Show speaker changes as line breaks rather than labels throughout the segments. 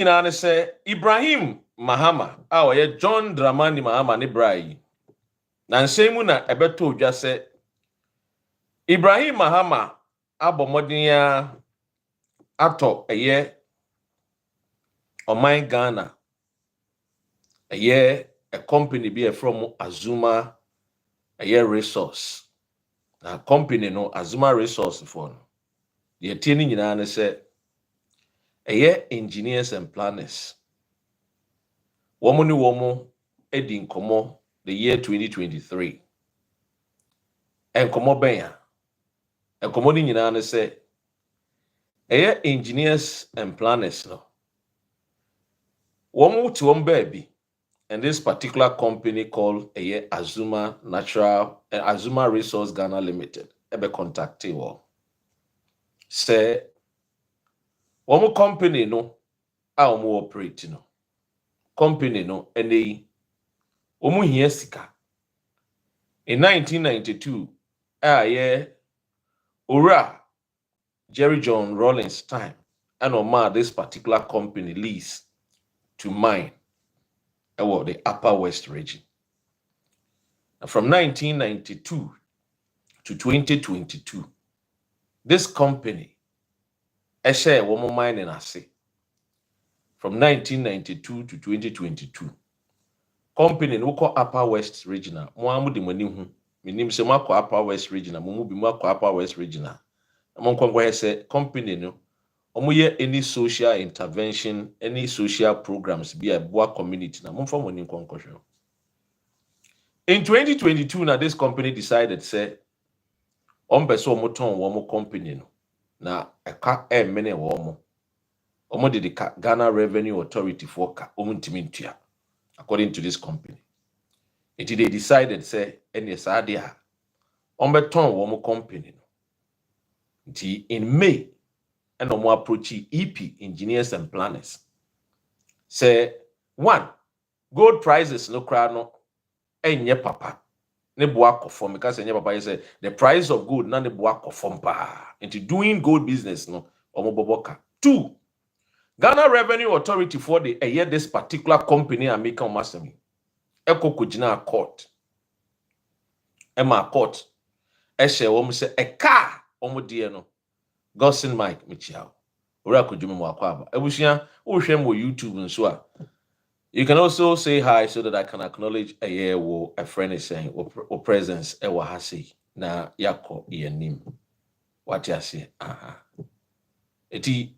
nyinaa say Ibrahim Mahama a John Dramani Mahama ne brai na nsɛm na ɛbɛtɔ odwa sɛ Ibrahim Mahama abɔ mmɔden ya atɔ ɔman Ghana a company be from Azumah Resource na company no Azumah Resource for no the tie ne nyinaa ne sɛ engineers and planners wɔn ne wɔn edi nkɔmɔ the year 2023 nkɔmɔ bɛn a nkɔmɔ ne nyinaa ne sɛ engineers and planners no wɔn te wɔn baabi and this particular company called Azumah Resource Ghana Limited ebe contacte wɔn sɛ wɔn company no a wɔn operate no company no ɛnɛ wɔn hia sika in 1992 owura Jerry John Rawlings time and ɔmaa this particular company lease to mine the Upper West region. From 1992 to 2022, this company share one mining asset. From 1992 to 2022, company no call Upper West regional. Moamu di mani hu. Minim se mako Upper West regional. Mumu bi mako Upper West regional. Amon kwa say company no. Omuye any social intervention, any social programs be a boa community na mumfa money nkonkosho. In 2022 na this company decided say ombeso omoton wo company no na eka mene wo mo de the Ghana Revenue Authority for ka omuntimintua according to this company. It they decided say any sadia ombeton wo company no. In May and more approach EP engineers and planners. Say one, gold prices no cry no enye papa. Ne boa conform because enye papa say the price of gold na ne boa conform pa. Into doing gold business no omo boboka. Two, Ghana Revenue Authority for the year this particular company and make on masami. Eko kujina court. Emma court. Eshe womu say a car omo die no. Gosin Mike Michiao. Ora kujuma mwakwaba. Ebushia uhwe mo YouTube nswa. You can also say hi so that I can acknowledge a friend is saying or presence ewa hasi na yako yenim. What you say? Eti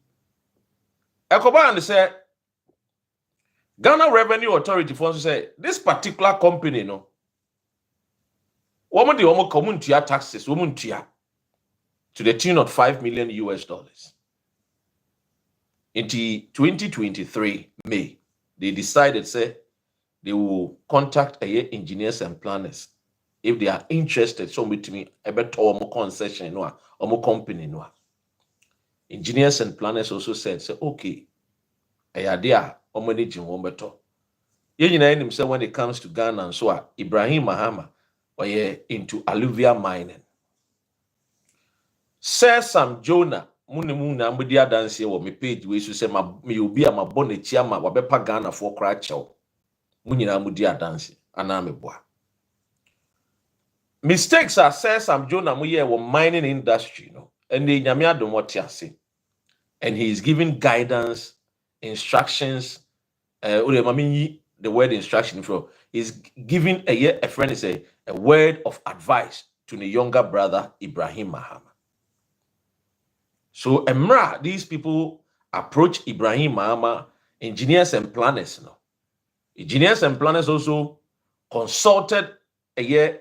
Ekoba and say Ghana Revenue Authority for say this particular company no. Woman the omo community taxes woman to the tune of $5 million. In 2023 May, they decided say they will contact engineers and planners if they are interested. So with me, a better concession or more company no. Engineers and planners also said, say okay, there managing one better. You know himself when it comes to Ghana and so Ibrahim Mahama or into alluvial mining. Sir Sam Jonah, Munimuna, Mudia dance here, me page we should say me will be a my bonnet chiama, wabepa Ghana for cratchow. Munina Mudia dance, aname bois. Mistakes are Sir Sam Jonah Muye were mining industry, and the Yamia don't want to say. And he is giving guidance, instructions, the word instruction for is giving a friend is a word of advice to the younger brother Ibrahim Mahama. So Emra, these people approach Ibrahim Mahama, engineers and planners. Engineers and planners also consulted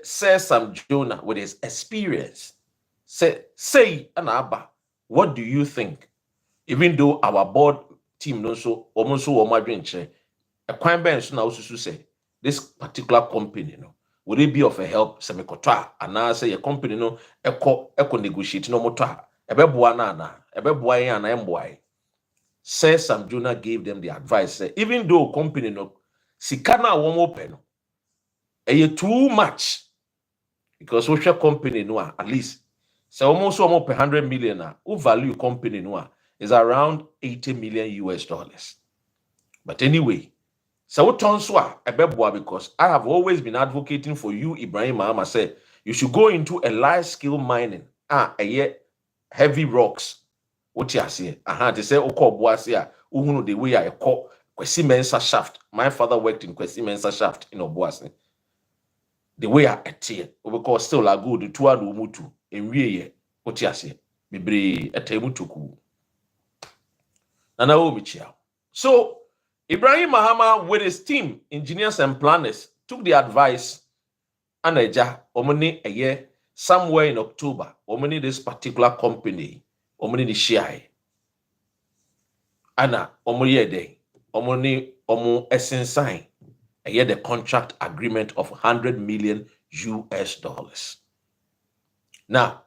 Sir Sam Jonah with his experience. Say Anaba, what do you think? Even though our board team also almost a crime bench now also say this particular company, would it be of a help? Semikota, and now say a company echo negotiate no more. Sir Sam Jonah gave them the advice. Say, even though company sikana won't open, too much because social company at least so almost 100 million who value company is around $80 million. But anyway, so what tonswa ebeboa, because I have always been advocating for you, Ibrahim Mahama, said you should go into a large scale mining. A heavy rocks. What you say? They say oko boasia, uhunu the way I call Kwesi Mensah shaft. My father worked in Kwesi Mensah shaft in Obuasi. The way I attend, because still I go the two adu mutu in ye. What you say? Bibre etemutuku. Nana omichia. So Ibrahim Mahama with his team, engineers and planners, took the advice and omoni a year somewhere in October. Omoni this particular company, omoni the share. Anna omoye day, omoni omo sign a year the contract agreement of $100 million. Now,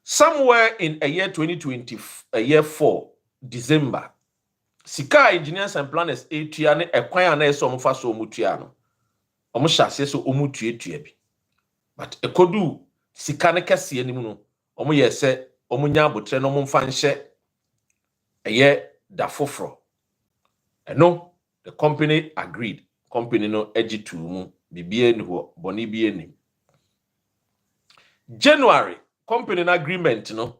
somewhere in a year 2020, a year 4, December, Sika engineers and planners etiane ekwan na eso omfa so omutua no omo hyase so omutua bi, but ekodu sika ne kese anim no omo ye se omo nya abotre no omo mfa nhye eye da foforo eno the company agreed. Company no egitu mu bibie ni ho boni bie ni January company na agreement no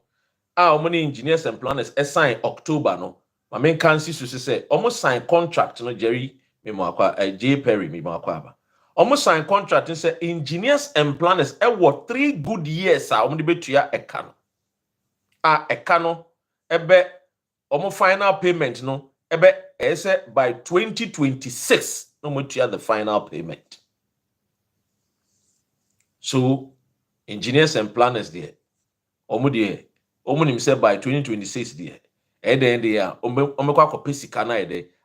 omo ni engineers and planners sign October no Mamen kansi so say almost sign contract no Jerry J Perry aba. Almost sign contract and say engineers and planners what 3 good years de betua eka no. Eka no ebe final payment no ebe say by 2026 no motua the final payment. So engineers and planners there nim say by 2026 there omekwa kope sika na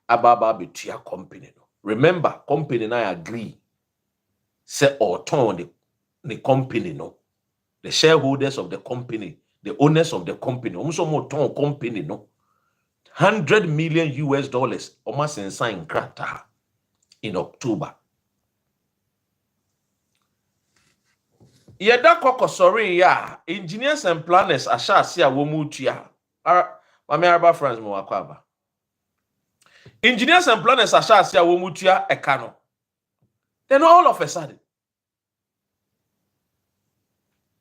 ababa betua company no. Remember, company na agree say turn the company no. The shareholders of the company, the owners of the company, almost more turn company no. $100 million almost sign krata in October. Yeda koko sorry ya engineers and planners asha sia wo mutua. Mami Araba friends mo wakwaba. Engineers and planners asha sia wo mutua eka no. Then all of a sudden,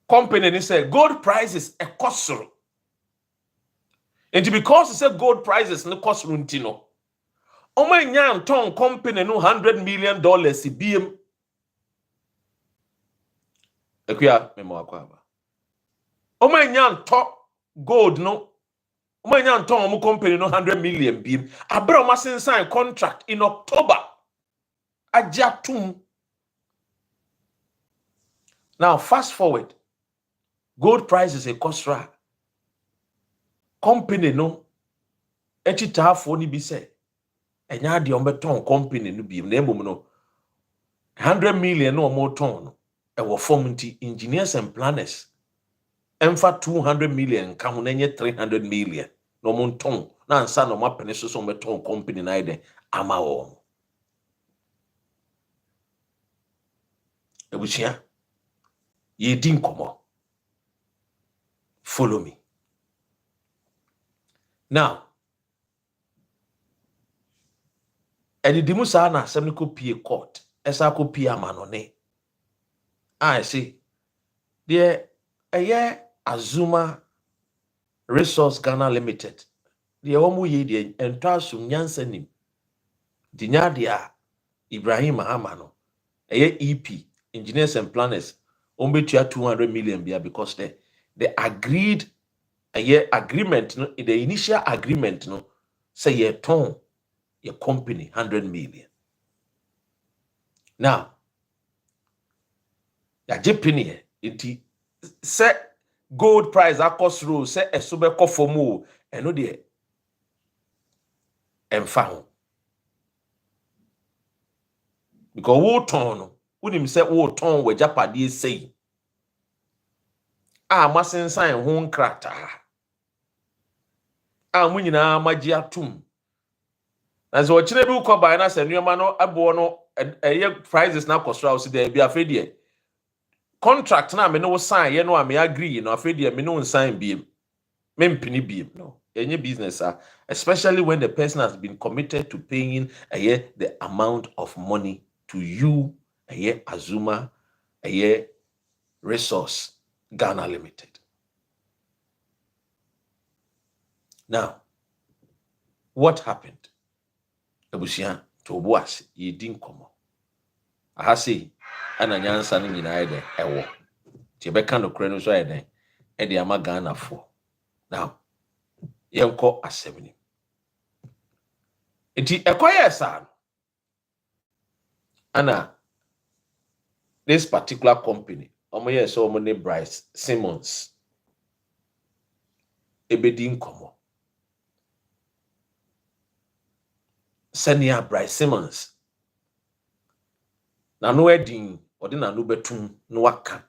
company ni say gold prices e kosoro. And because it say gold prices no kosoro ntino. Omo nya nton company no $100 million BM. Ekuya memo wakwaba. Omo nya nton gold no. Omo nya nton omo company no $100 million BM. Abra omo sign contract in October. Ajatum. Now fast forward. Gold prices a kosra. Company no echita for ni bi say enya de ombeton company no bi na emom no $100 million no more ton no e wo form nti engineers and planners emfa $200 million ka ho na nye $300 million no mo ton na ansa no mapene so ombeton company na ide ama wo ebusia ye din komo. Follow me. Now, edidimu sa na asem ko pie court, esa ko pie amanone. I see. The Azumah Resources Ghana Limited. The omu ye the entasu nyansanim. Dinya dia Ibrahim Mahama no. EP, engineers and planners, ombetua $200 million because they agreed agreement no, the initial agreement no say ye ton your company $100 million. Now ya jepini enti say gold price across road say esobe kofomo eno de emfa ho because wo ton no unim say wo ton we japade say masensan ho nkrata munyina magye atum na so ochire bi ukoba na se nuoma no abo no prices na kosra o si there bi afedie contract na me no sign ye no me agree no afedie me no sign biem me mpini biem no any business, especially when the person has been committed to paying the amount of money to you, Azumah Resource Ghana Limited. Now, what happened? Ebusia to boas ye din komo. Aha sei ana nyansa no nyina ide ewo. Ti beka no kure no so ide e de ama Ghana fo. Now, yenko asem. Enti ekoye sa ana this particular company omoye so omo ne Bryce Simmons ebedi nkomo. Senia Bryce Simmons na no edin odi na no betum no waka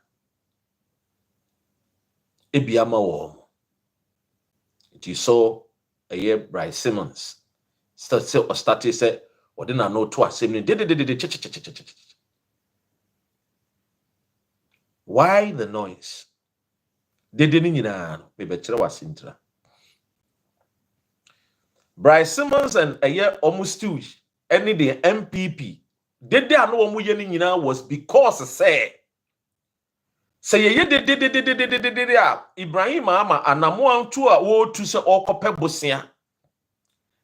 ebiama wo. It saw Bryce Simmons started say odi na no to asem ni de. Why the noise? They didn't know. Bryce Simmons and almost two. Any the NPP. Did they know what was because say Ibrahim Mahama anamu to a wo to say okope bosia.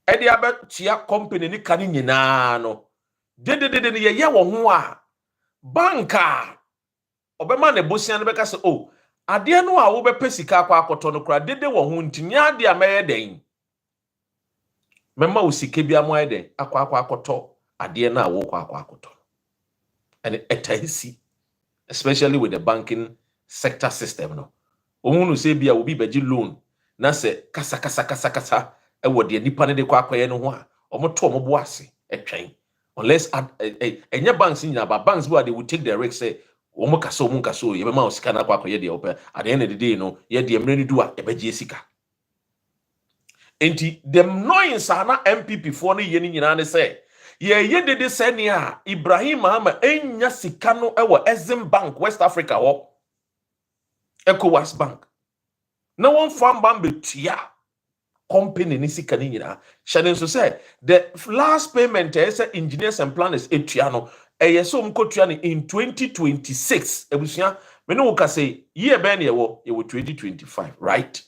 Edi abet tia company ni kani nyina no. Did ye wo ho a banka obema ne bosia no beka say oh ade no a wo be pesika akwa akoto no kra dede wo ho ntinya ade a meye den memma wo sike bia mo eden akwa akoto ade na wo kwa akoto and etahisi especially with the banking sector system no ohunu say bia obi beji loan na se kasa e wo de nipa ne de kwa akoye no ho a omoto omobo ase etwen unless enya banks nyina ba banks where they will take the risk say omo kaso ye be ma osika na kwa akoye de ope at the end of the day no ye de emre ni do a e beji sika enti dem noise na NPP for no ye ni nyina ne say ye dede senia Ibrahim Mahama enya sika no e wo Exim Bank West Africa ho ECOWAS Bank na won fam ban betua company ni sika ni nyina shane so say the last payment say engineers and planners etua no so mkotua ni in 2026 ebusia me no ka say year ben ye wo 2025 right.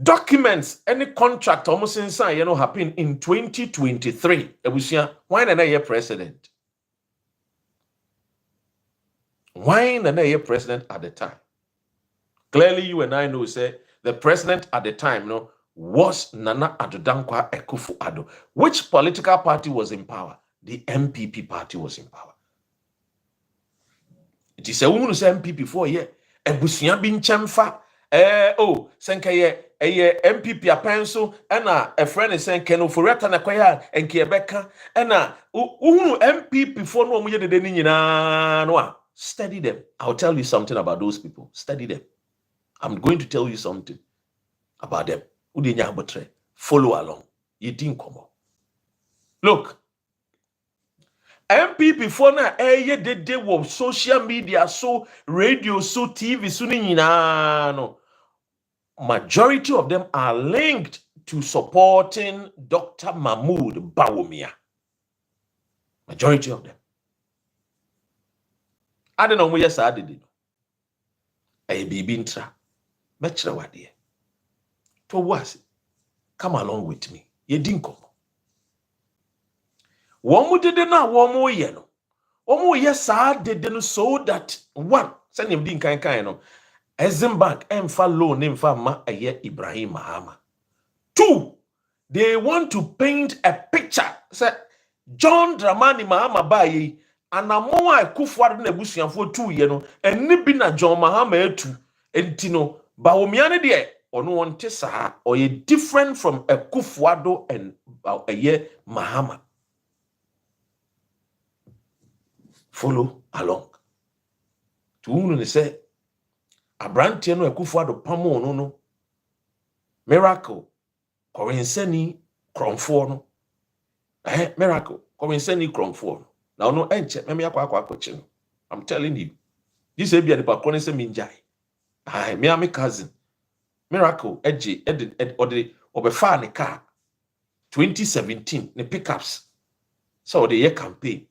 Documents, any contract almost inside, happen in 2023. Why na ye president? Why na ye president at the time? Clearly, you and I know, say, the president at the time, was Nana Addo Dankwa Akufo-Addo. Which political party was in power? The NPP party was in power. It is a woman who say NPP for ye. Ebusia bin chemfa. Senkaye NPP apenso ena a friend is saying Ken Oforiata na kwaya enke ebeka ena uhunu NPP for no omuye de nyina no. Study them. I'll tell you something about those people. Study them. I'm going to tell you something about them. Follow along. You didn't come on. Look, NPP for na they were social media, so radio, so TV, so no. Majority of them are linked to supporting Dr. Mahmoud Bawumia. Majority of them. I don't know where yes I did. A baby intra. Metra wadi. To was come along with me. Ye didn't come. Womu did na womu yeno. Womu yes I did so that one send him din kind no. Exim Bank emfa loan emfa ma Ibrahim Mahama. 2, they want to paint a picture. Say John Dramani Mahama bayi anamoa Akufo-Addo na ebusuafo 2 ye no eni bi na John Mahama etu entino Bawumia ne de ono wonte saa or ye different from Akufo-Addo and Mahama. Follow along. To say Abrantie no Akufo-Addo pamo no miracle korinsani kromfo no miracle korinsani kromfo now no enche me akwa no. I'm telling you this be the pakone se minjai me am cousin Miracle edge or the obefa ne car 2017 ne pickups. So the year campaign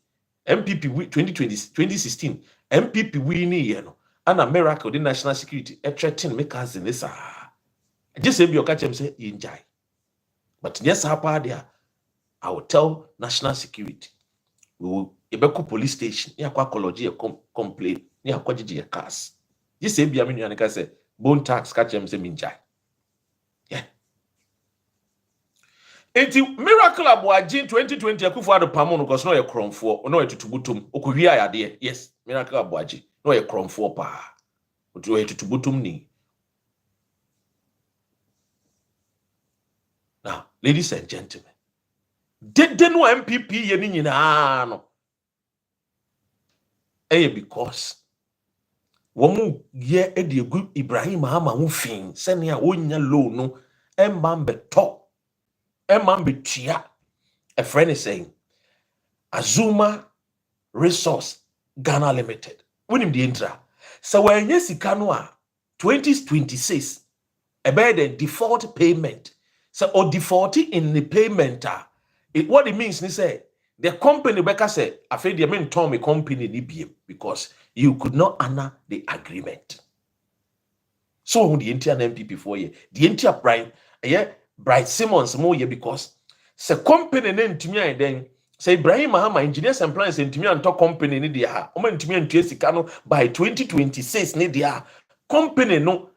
NPP 2016 NPP winning year no and a miracle the national security threaten make us in this just say be catch them say injai. But yes, there I will tell national security we will Ebeko police station near Kwakology complain near Kwajiji cars. Just say be a million and say bone tax catch them say minjai. Yeah. Enti miracle aboagye 2020 akufo pamo no cause no ye kromfo no ye tutubutum okohia yade yes miracle aboagye no ye kromfo pa otu ye tutubutum ni. Now ladies and gentlemen, did no MPP ye ni nyina no because womu ye edi egu Ibrahim Mahama ho fin sene a wonya loan no emma beto emma betua a friend is saying Azumah Resources Ghana Limited winim the intra so when ye sika no a 2026 about the default payment so or default in the payment what it means ni say the company beka say afraid the main term company ni BM because you could not honor the agreement. So the entire NPP for you the entire prime Bright Simmons more year because the company name to me then say Ibrahim Mahama engineers and plans and to me and talk company ni dia o man to me and no by 2026 ni dia company no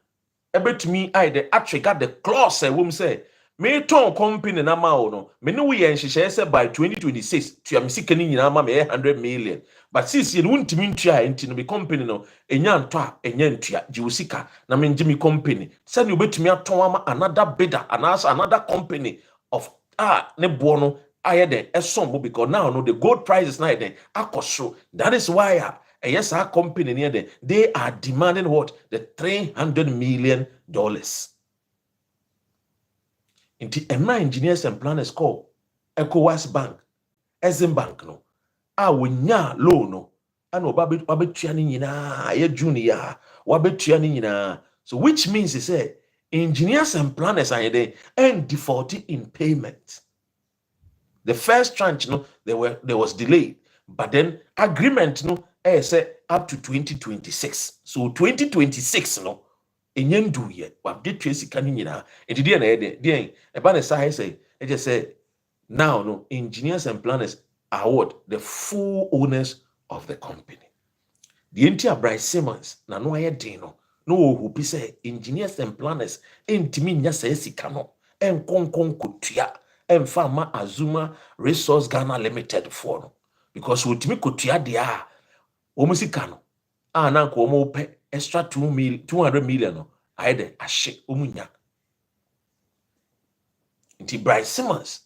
ebetumi I the actually got the clause whom say me ton company na ma no me no we nhyehyɛ say by 2026 to am sika ni nyina ma me 100 million but since you won't mean to enti no be company no enya nto a enya ntua ji usika na me ngimi company say you betumi aton ama another bidder another company of ne bo no aye den esombo because now no the gold price is now den akosho that is why yes, our company near them, they are demanding what? The $300 million. In the engineers and planners call ECOWAS Bank, Exim Bank, no. We nya loan, no. And wabetuani yina, ye junior, wabetuani yina. So which means he said, engineers and planners are there and defaulted in payment. The first tranche, no, there was delayed, but then agreement, no. Say up to 2026. So 2026 no enyen do ye wa de tracy kan nyina enti de na de eba na say e just say now no engineers and planners are what the full owners of the company. The entire Bright Simmons na no aye den no who be say engineers and planners entimi nya say sika no enkonkon kotua emfa ma Azumah Resources Ghana Limited for no because wotimi kotua de Omusika no na nko omo pe extra 200 million no aide ahye omunya. Nti Bright Simmons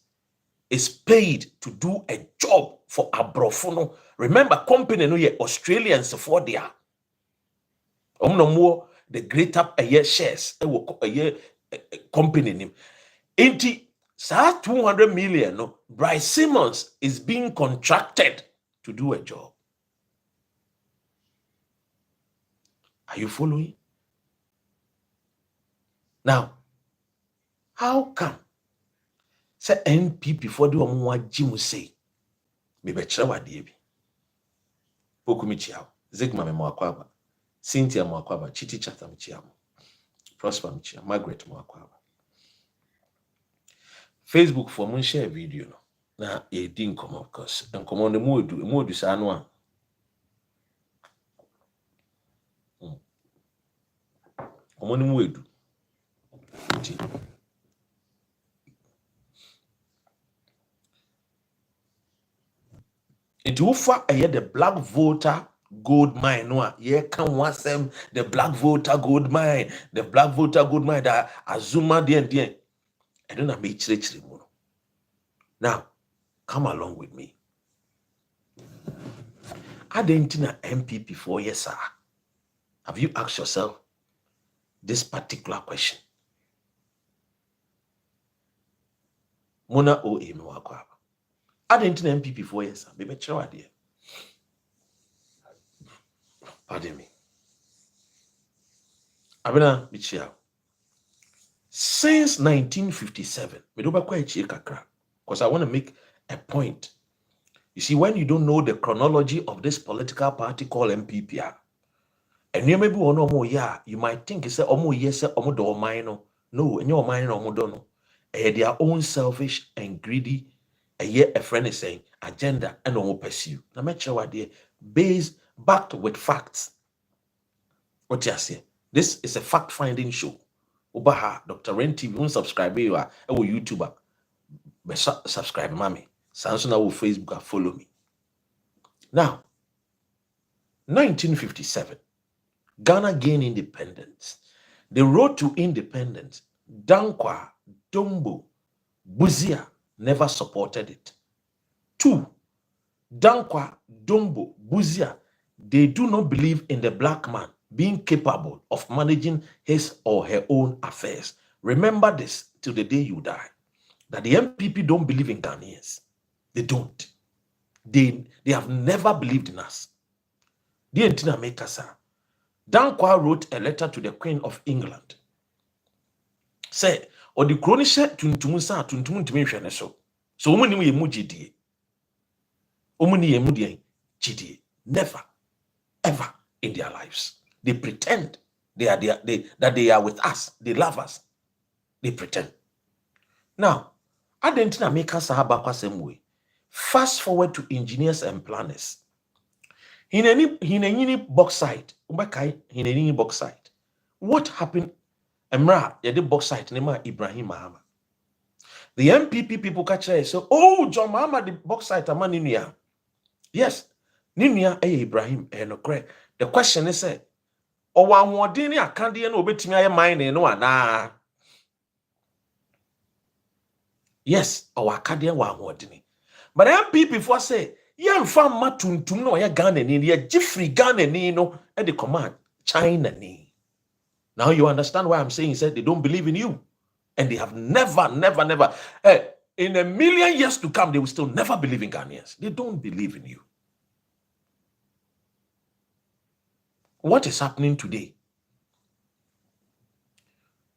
is paid to do a job for abrofo no. Remember company no ye Australians for there. No more the greater shares company nim. Nti sa 200 million no Bright Simmons is being contracted to do a job. Are you following? Now, how come? Say NPP for the omwa jimu say. Me be kire wade bi. Pokumi chiao. Zigma me mwakwaba. Cynthia mwakwaba. Chiti chata mchiamo. Prosper mchiamo. Margaret mwakwaba. Facebook for mun share video no. Na e din come of course. En come on the modu sa no. Omoni mu edu. It ufa the black voter gold mine no ye can wasem the black voter gold mine that Azumah den I don't know me chire mo. Now come along with me. Adentina MPP 4 years sir. Have you asked yourself this particular question? Mona o e me wakwa. Adentina MPP 4 years sir. Be chere wade. Pardon me. Abena bichia. Since 1957, because I want to make a point. You see, when you don't know the chronology of this political party called NPP, and you maybe one more year, you might think it's a omo yes, omo do mine. No, and your mind omo don't know. Their own selfish and greedy, a friend is saying, agenda and omo pursue. Now make sure what based backed with facts. What you say? This is a fact-finding show. Ubaha, Dr. Ren TV, won't subscribe you are a YouTuber. But subscribe, mommy. Samsung will Facebook follow me. Now, 1957, Ghana gained independence. The road to independence, Dankwa, Dombo, Buzia never supported it. 2, Dankwa, Dombo, Buzia, they do not believe in the black man being capable of managing his or her own affairs. Remember this till the day you die, that the NPP don't believe in Ghanaians. They don't. They have never believed in us. The Entina Mekasa. Dankwa wrote a letter to the Queen of England. Say, or the chronisher tuntumunsa tuntumun so. So umuni yemu jidie. Umuni yemu jidie. Never, ever in their lives. They pretend that they are with us. They love us. They pretend. Now, I didn't make us a same way. Fast forward to engineers and planners. In any bauxite, bauxite. What happened? Emra, the bauxite, name Ibrahim Mahama. The NPP people catch it. So, oh, John Mahama, the bauxite, a man Ninia. Yes, Ninia, Ibrahim, no correct. The question is, or one more dinner, I can't do no bit me mine, no, nah. Yes, our Acadian one more dinner. But MPP before say, young farm matuntum no ya Ghana ni ya Jeffrey Ghana ni no at the command China ni. Now you understand why I'm saying he said they don't believe in you. And they have never in a million years to come, they will still never believe in Ghanaians. They don't believe in you. What is happening today?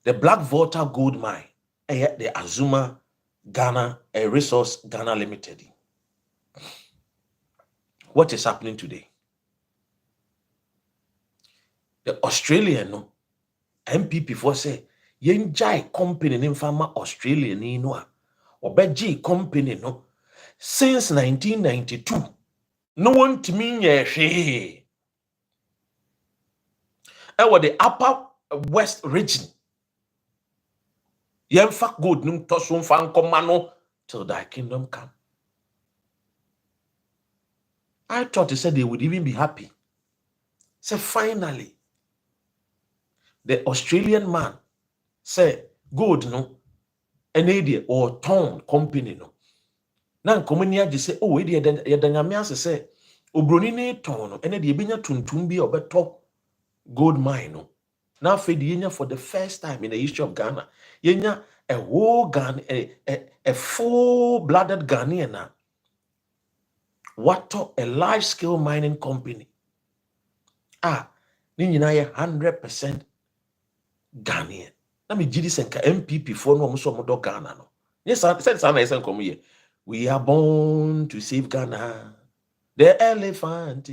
The Black Volta gold mine, the Azumah Resource Ghana Limited. What is happening today? The Australian NPP for say yenjai company in farmer Australian ni no obeji company no since 1992 no one to me ye the upper west region yen fak good num to so fan komano till thy kingdom come. I thought they said they would even be happy. So finally, the Australian man said, good, no, an idiot or town company, no. Now, communia just say, oh, idiot, then say, Obronine town, and the Binya Tuntumbi or beto gold mine, no. Now, Fedinia for the first time in the history of Ghana, Yenya, a whole Ghana, a full-blooded Ghanaian. What a large-scale mining company. Ninyina 100% Ghanaian. Na me gidi senka NPP for no so modo Ghana no. Yes, said some esen come here. We are born to save Ghana. The elephant,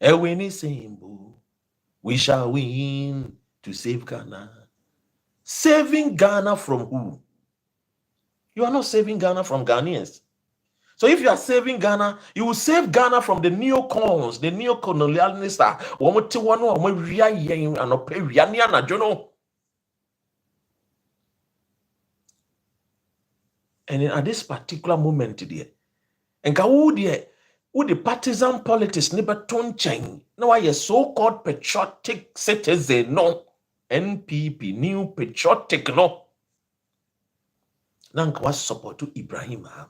a winning symbol. We shall win to save Ghana. Saving Ghana from who? You are not saving Ghana from Ghanaians. So if you are saving Ghana, you will save Ghana from the neocons, the neocolonialists. And at this particular moment today, and who the partisan politics never turn change. Now I so-called patriotic citizen, no NPP, new patriotic, no. Now was support to Ibrahim Mahama.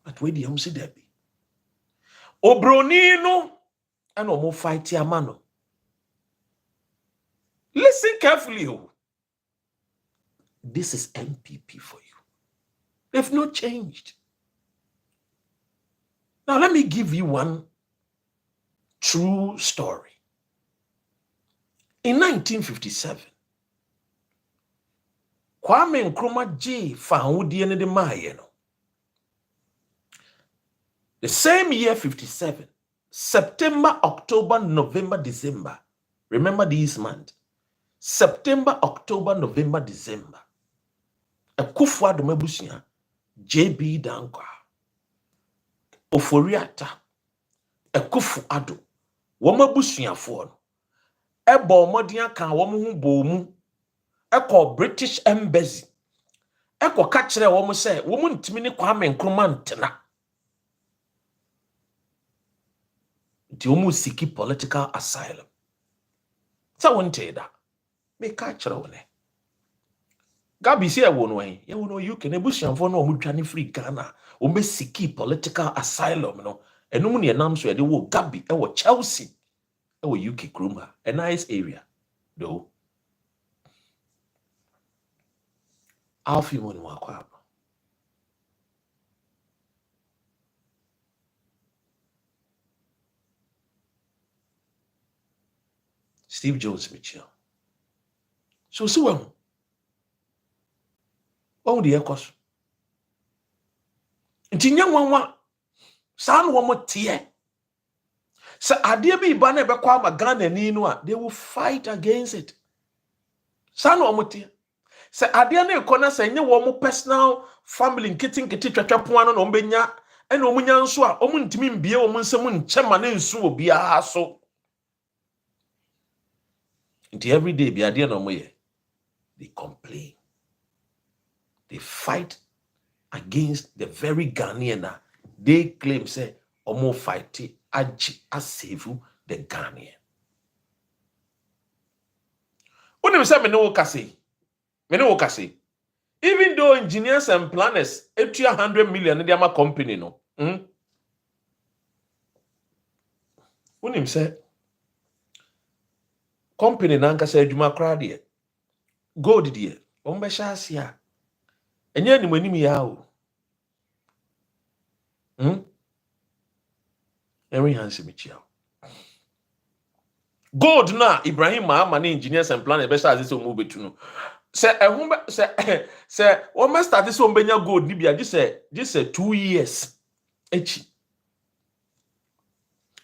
But where do you see that be? Obronino and omo fight yamano. Listen carefully. This is NPP for you. They've not changed. Now let me give you one true story. In 1957, Kwame Nkrumah G found the end of the The same year, 57, September, October, November, December. Remember these months. September, October, November, December. Akufo Addo Mabusia, JB Dankwa, Oforiata, Akufo Addo, Woma Busia for Ebo Modia kan womu bomu, Eko British Embassy, Eko kachre womu se, womu ntimini Kwame Nkrumah ntena. Nti womu siki political asylum. Sa wonte da, me kachre wone. Gabi si ewo no en, ewo no UK na busianfo no omutwane free Ghana, ombe siki political asylum no. Enum ne nam so e de wo Gabi ewo Chelsea. Ewo UK Kruma, a nice area though. Alfie money wakwa. Steve Jones Mitchell. So one. Oh the ekos. Nti nya nwanwa sa no wo tie. Sa ade bi ba na be kwa ma Ghana ni no a, they will fight against it. Sa no wo tie. Sa ade na ekona sa nye wo personal family nkiti twatwa po ano no mbenya ena omunya nso a omu ntimi mbie wo nsem nchema na nsu obi a so. Nti every day bi ade na omoye. They complain. They fight against the very Ghanaian. They claim say omo fight a save the Ghanaian. Unim say me no kase. Even though engineers and planners etu 100 million in my company no. Unim say company na nka say adwuma kra de gold de o mbe sha asia. Enye animanim ya o. Every hands me chia. Gold na Ibrahim Mahama na engineers and planners be sha this o mu betu no. Say o me start this o benya gold ni bia just 2 years echi.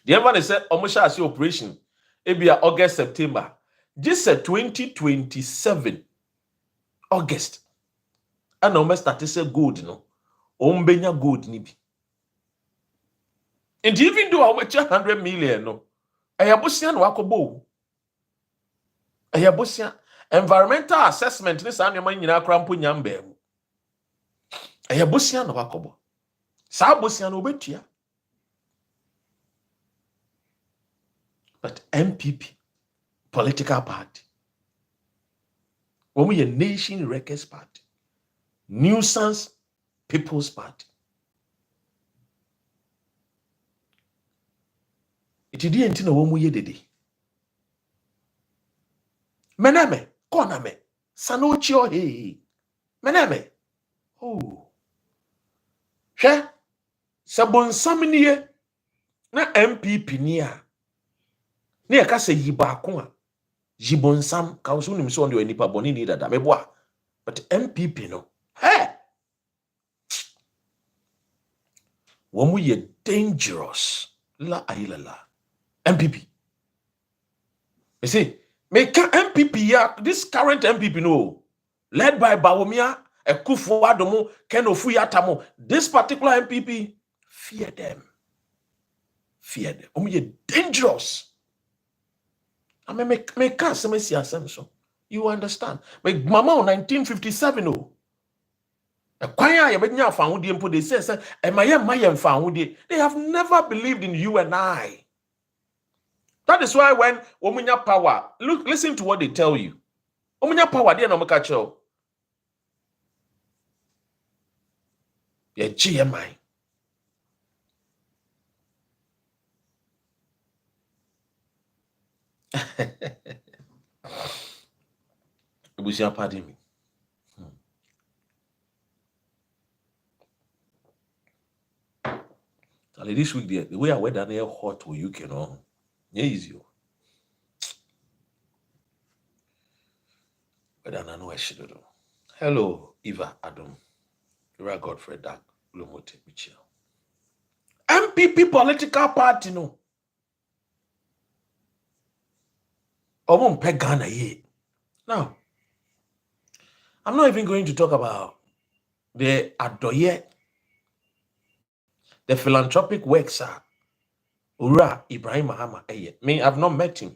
The one say o sha ase operation ebia August September. Just 2027 August. And o me start say gold no. O benya gold ni bi. And even though how much 100 million no, ayabosia no akobo. Ayabosia environmental assessment ni sa nyama nyina krampo nyambe. Ayabosia no akobo. Sa abosia no obetua. But NPP political party. When we a nation wreckers party. Nuisance people's party. It idi enti na wo mu ye dede. Meneme, kona me. Sanochi o he. Meneme. Oh. She sabonsam niye na NPP ni a. Na ye ka se yibako a. Yibonsam ka so nim so on the nipa boni ni dada meboa. But NPP no. Hey. Wo mu ye dangerous. La ayilala. NPP. You see, make NPP ya, this current NPP no, led by Bawumia, Akufo Addo, Ken Ofuyatamo, this particular NPP, fear them. Fear them. You're dangerous. I mean, make so. You understand? Make Mama 1957 no. They say, they have never believed in you and I. That is why when Omunya power, look, listen to what they tell you. Omunya power, they no make show. Yeah, GMI. Busia pardon me. This week, the way I went down there hot to UK, you know. Yeah, easy. But I know I should do. Hello, Eva Adam. Ira Godfrey Dak Lumote Michel. NPP political party no. Omon pe Ghana ye. Now, I'm not even going to talk about the Adoye, the philanthropic works are Ura Ibrahim Mahama. Me, I've not met him.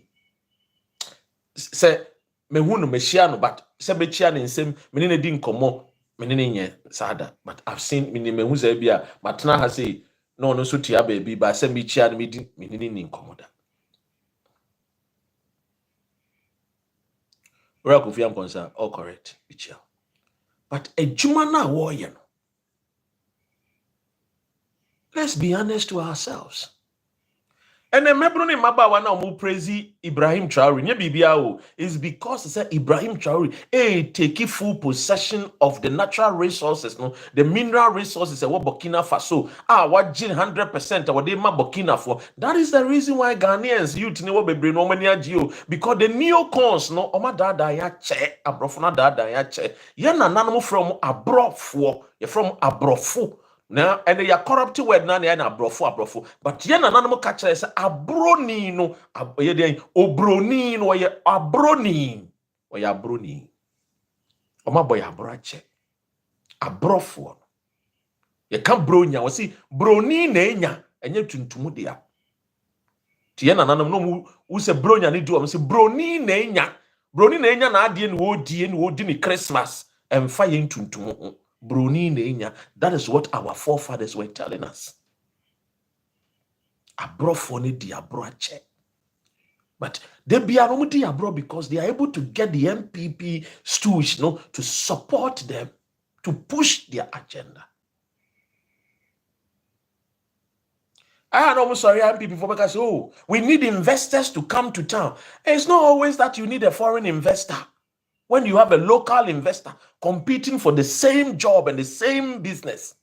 Say me hunu me share no, but say be chia ne nsem me ne di nkomo me ne nye sada. But I've seen me me hu say bia matna ha say no no so tia baby but say me chia me di me ne ni nkomo da. Ura Kofi Amponsa all correct chia. But ejuma na wo ye no. Let's be honest to ourselves. And then Mebroni Mabawa now mu praise Ibrahim Traore. Nye bibia o is because he said Ibrahim Traore take full possession of the natural resources, no, the mineral resources what Burkina Faso. What 100% what they ma Burkina for. That is the reason why Ghanaians youth ne wo bebre no mani agio because the neocons no oma dada ya che abrofo dada ya che. Ye na nanom from abrofo, ye from abrofo. Now, and they are corrupted word now, they are abrofo. But yen an animal catcher is abroni no, obroni no, ye abroni, or ya broni. O my boy abrache, abrofo. You can't bronya, or see broni nenya, and yet to mudia. Tien an animal who say bronya need to say broni nenya na adien wo dini Christmas and fire into tumu. Bruni nenya. That is what our forefathers were telling us. Abrofone di abroache. But they be di abro because they are able to get the NPP stooge, to support them, to push their agenda. I'm sorry, NPP for because we need investors to come to town. It's not always that you need a foreign investor. When you have a local investor competing for the same job and the same business,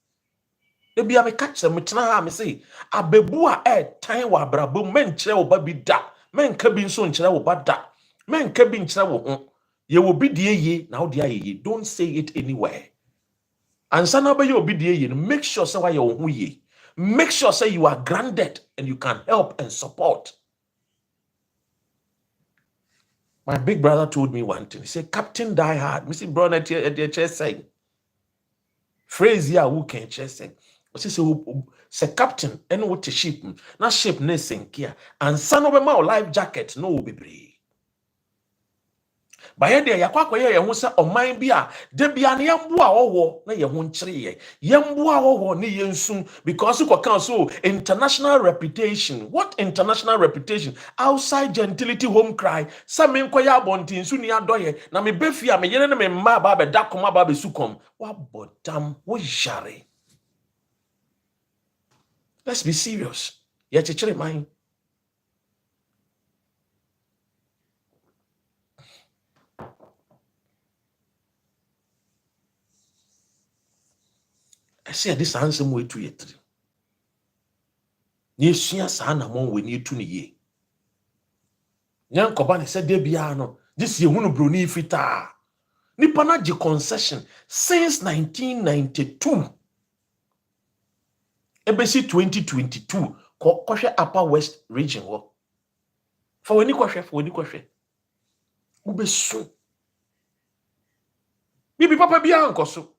they be a catch them. Me say, abebua time wa brabo men chere oba bi da, men kabin so chere oba da, men kabin chere wo ye will be die ye now dia ye. Don't say it anywhere. And sana ba ye obi die ye. Make sure say why you ye. Make sure say you are grounded and you can help and support. My big brother told me one thing. He said, Captain Die Hard. Mr. Brown at your chest saying. Phrase here who can chest saying. Say captain, and what a ship. Not ship ne sink here. And son of a my life jacket, no be brave. By there, yakwa ye who say o mind be a debia ne yambua owo na ye ho nkyere ye. Yambua owo ne yensun because you can so international reputation. What international reputation? Outside gentility home cry. Some men kwaya bontin su ni adoye na me befia me yene ne me mma ba be dakoma ba be sukom. Wa bodam wo jare. Let's be serious. Ye chechere mind. I say this handsome way to yet. Ni sua sana mon we ni tu ni ye. Nyan koba ne said debia no. This ye hunu broni fita. Nipa na je concession since 1992. Ebesi 2022 kohwe Upper West region wo. For weni kohwe. Ubesu. Bibi papa bia nkoso.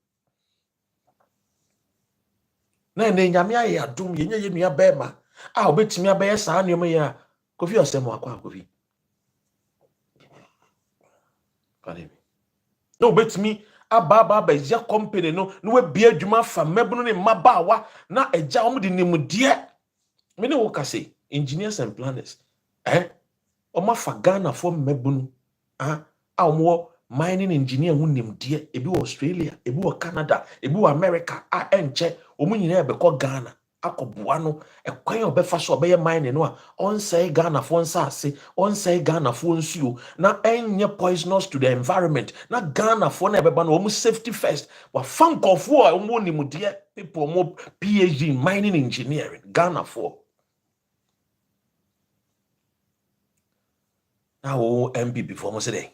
Na nyame aye adum ye nua bema. Obetimi abaye saa nneoma ye a Kofi osem akwa Kofi. Kale. No betimi aba ya company no we bia adwuma fa mabunu ne mabawa na eja omde nimudie me ne wo ka say engineers and planners oma fa Ghana for mabunu omo mining engineer hu nimdie ebi wo Australia ebi wo Canada ebi wo America enche omu nyina ebekọ Ghana akoboa no ekwan obefa so obeye mining no a onsay Ghana for nsase onsay Ghana for nsuo na enye poisonous to the environment na Ghana for na ebeba no omu safety first wa fankofo a omu nimudie people omu PhD in mining engineering Ghana for now NPP for mo say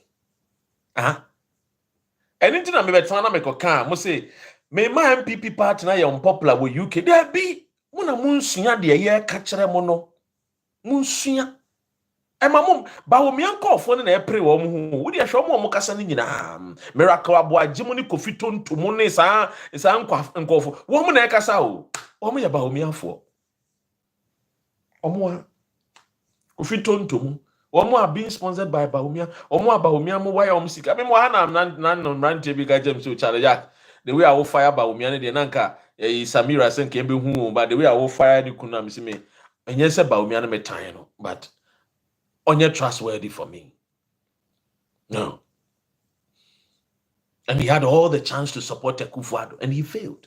anything I me tana me koka mo say me ma NPP party na ye unpopular with UK there be mo na munsua de ye ka kire mo no munsua mom ba wo me ankofo ne na epre wo mo hu wo de hwe mo kasa ne nyina miracle abo agye ni kofi tontomo ne sa nkofo wo mo na kasa o wo mo ye ba wo me afo omo kofi tontomo wo mo being sponsored by Bahomia omo Bahomia mo why om sika me mo ha na no rante bi ga jem so challenge the way I will fire Bahomia ne de nanka Samira sen ke be hu but the way I will fire the kuna me see me enye se Bahomia ne me tan no but onye trustworthy for me. No. And he had all the chance to support Akufo-Addo and he failed.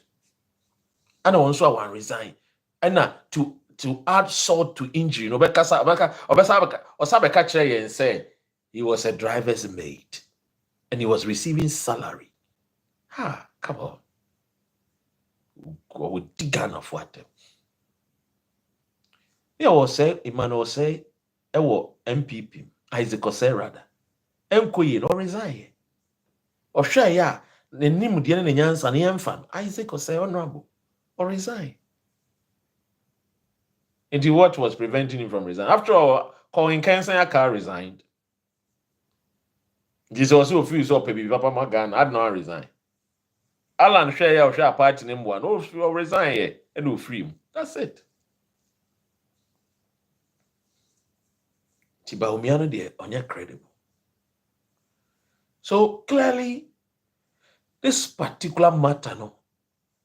And also I want to resign. And to add salt to injury, no and say he was a driver's mate and he was receiving salary. Come on. Go with the gun of what? He was say, Emmanuel say, NPP, Isaac Osei rather. Enkoye no resign. Or share ya, the name the end nyansa ne yemfa. Isaac Osei honorable or resign. Into what was preventing him from resigning? After all, Colin Kensington resigned. This also feels up baby Papa Magan. I'd not resign. Alan share ya or share party name one. Oh, resign here and no free him. That's it. Bahomia there on your credible. So clearly, this particular matter, no,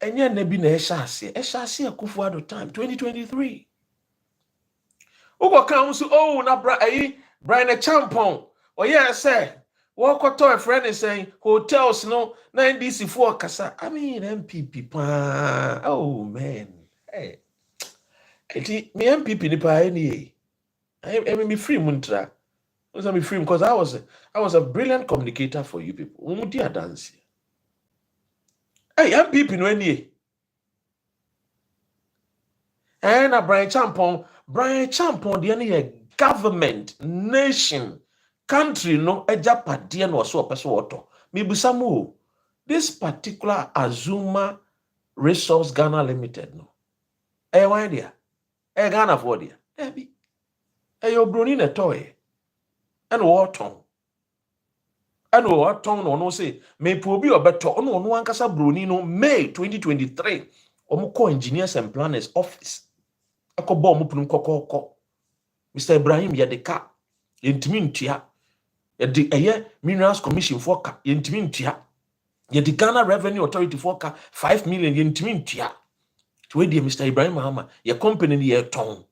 and yet nebi na eshasi Akufo-Addo time 2023. Ugo council na Brian Champon. Oh yeah, say what to a friend is saying hotels no na NDC for kasa. I mean NPP pa. Oh man, hey, me NPP ni pa any. I mean, be free muntra. I be free because I was a brilliant communicator for you people. Umudia dance. Hey, MPP no any. And a Brian Champon, the any government, nation, country no ejapadian was so person water. Me busamu. This particular Azumah Resources Ghana Limited no. Hey, why there? Hey, Ghana for there. Hey, you're brony na toy. And what tongue? And what tongue no say, may probe or better on one casa brunino May 2023. Omoko Engineers and Planners Office. Ako bomb koko. Mr. Ibrahim Yadeka. Yentimintia. Yadi aye Minerals Commission for ka. Yentimintia. Yadi Ghana Revenue Authority for ka 5 million yentimintia. To wait Mr. Ibrahim Mahama. Your company ye tongue.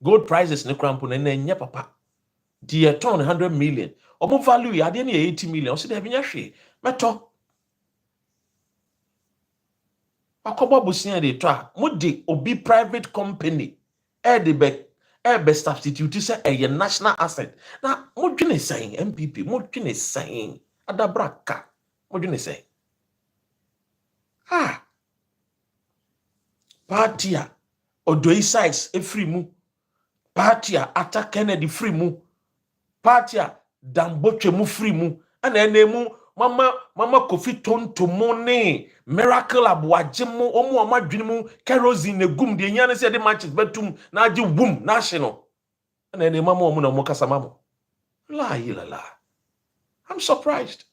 Gold prices ne crampon and then papa. The ton 100 million. Omo value ya de 80 million. So dey binya hwe. Meto. Akoba busia de to a mo de obi private company de be substitute say a national asset. Na mo dwene saying NPP, mo dwene saying adabraka. Mo dwene saying. Party a Odoi size e free mu. Party a Ata Kennedy free mu. Party a Damboche mu free mu. Ana enemu mama Kofi tontomo ne miracle abuaje mu omu amadwene mu kerosene ne gum de nyane se de matches betum na age wum national. Ana enemu mama omu na mo kasa mamo. La. I'm surprised.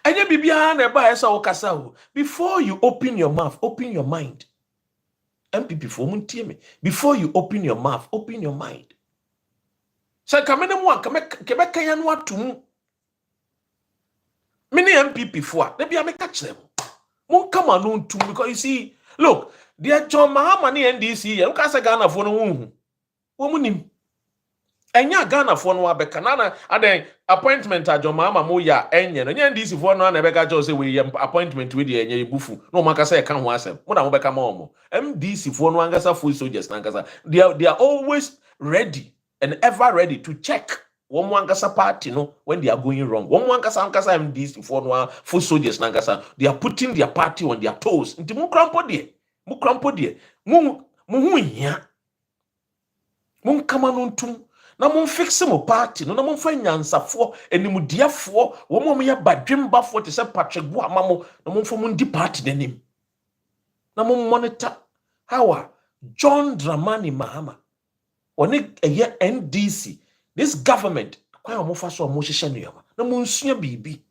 Anya bibia na ba esa okasa o. Before you open your mouth, open your mind. MPP for muntie me. Before you open your mouth, open your mind. So kamene mu kebe kanya no atum. Many MPP for they be make catch them. Mon come on ntum because you see, look, the John Mahama ni NDC, you can say Ghana for no hu. Wo munim. Enya Ghana for no abeka na aden appointment a John Mahama mo ya enye no nya NDC for no na beka jo say we appointment we dey enye bufu no maka say ka ho asem mo na mo beka ma omo MDC for no angasa full soldiers na angasa they are always ready and ever ready to check one angasa party no when they are going wrong one angasa MDC for no full soldiers na angasa they are putting their party on their toes nti mo krampo de mo hu hia mo kama no ntum na mo fix mo party no na mo fa nyansafo animdiafo wo mo ya badwembafo te se Patrick Buama mo na mo fa mo ndi party nanim na mo monitor how John Dramani Mahama oni eye NDC this government kwa mo fa so mo hyehyɛ no yama na mo nsua bibi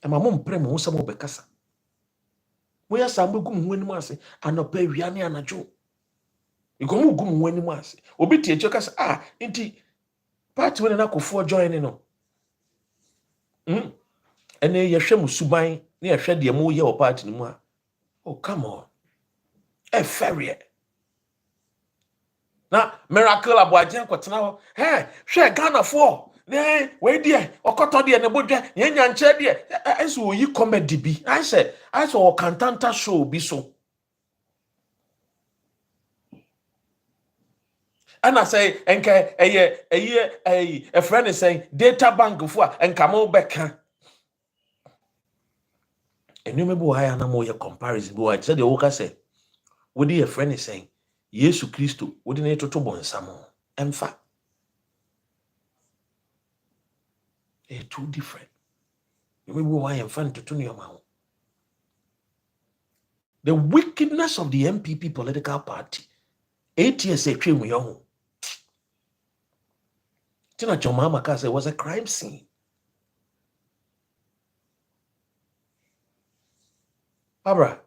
e ma mo mpre mo so mo bekasa mo ya sa mbegu mo anim ase anopa wia ne anajo ikomu gum mo anim ase obi tie kyo kasa nti party we na kofo join no ene ye hwɛ mo suban ne ye hwɛ de mo ye o party no mu a oh come on ferie na miracle aboagye kwotena ho hwɛ Ghana for ne we die okoto de ne bodwa ye nyanche de eso oyi comedy bi I say o cantanta show bi so and I say enke a friend is saying data bank for enka mo beka enu me bo haya na mo ye comparison bo I said the worker say what a friend is saying Yesu Kristo wodi na etoto bonsam emfa two different you maybe why emfa ntoto no yama. The wickedness of the NPP political party 8 years atwe mu yo Tina Chomama Kase was a crime scene. Barbara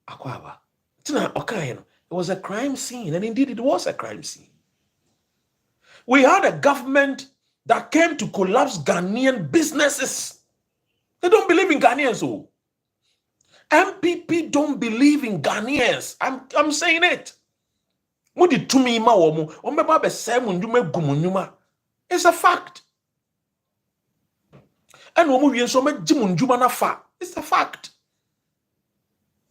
Akwaba. Tina Okayeno. It was a crime scene, and indeed it was a crime scene. We had a government that came to collapse Ghanaian businesses. They don't believe in Ghanaians. Oh. NPP don't believe in Ghanaians. I'm saying it. It's a fact. And it's a fact.